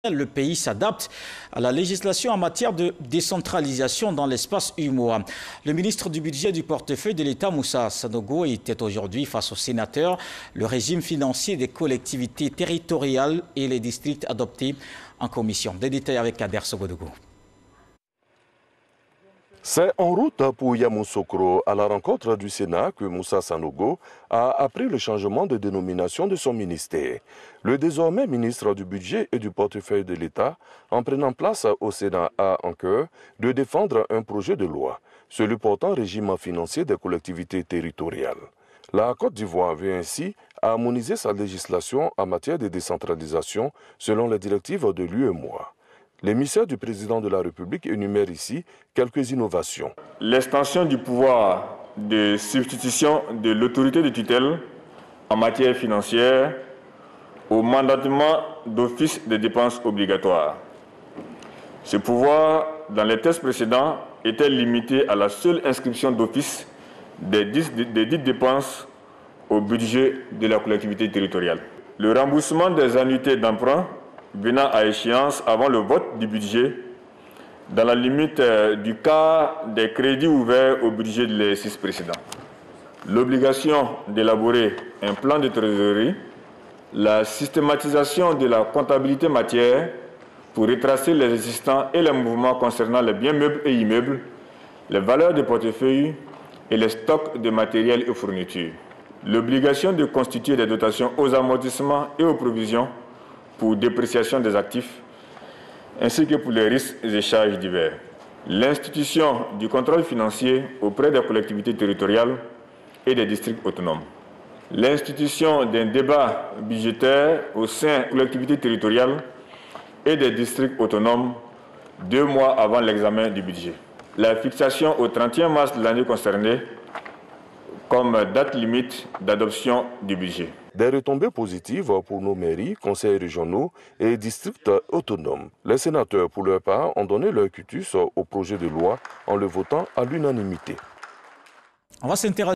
Le pays s'adapte à la législation en matière de décentralisation dans l'espace UEMOA. Le ministre du Budget et du portefeuille de l'État, Moussa Sanogo, était aujourd'hui face aux sénateurs. Le régime financier des collectivités territoriales et les districts adoptés en commission. Des détails avec Kader Sogodougou. C'est en route pour Yamoussoukro, à la rencontre du Sénat, que Moussa Sanogo a appris le changement de dénomination de son ministère. Le désormais ministre du Budget et du portefeuille de l'État, en prenant place au Sénat, a en cœur de défendre un projet de loi, celui portant régime financier des collectivités territoriales. La Côte d'Ivoire veut ainsi harmoniser sa législation en matière de décentralisation selon les directives de l'UEMOA. L'émissaire du président de la République énumère ici quelques innovations. L'extension du pouvoir de substitution de l'autorité de tutelle en matière financière au mandatement d'office des dépenses obligatoires. Ce pouvoir, dans les textes précédents, était limité à la seule inscription d'office des dites dépenses au budget de la collectivité territoriale. Le remboursement des annuités d'emprunt venant à échéance avant le vote du budget, dans la limite du quart des crédits ouverts au budget de l'exercice précédent. L'obligation d'élaborer un plan de trésorerie, la systématisation de la comptabilité matière pour retracer les existants et les mouvements concernant les biens meubles et immeubles, les valeurs de portefeuille et les stocks de matériel et fournitures. L'obligation de constituer des dotations aux amortissements et aux provisions pour dépréciation des actifs, ainsi que pour les risques et charges divers. L'institution du contrôle financier auprès des collectivités territoriales et des districts autonomes. L'institution d'un débat budgétaire au sein des collectivités territoriales et des districts autonomes 2 mois avant l'examen du budget. La fixation au 31 mars de l'année concernée comme date limite d'adoption du budget. Des retombées positives pour nos mairies, conseils régionaux et districts autonomes. Les sénateurs, pour leur part, ont donné leur quitus au projet de loi en le votant à l'unanimité. On va s'intéresser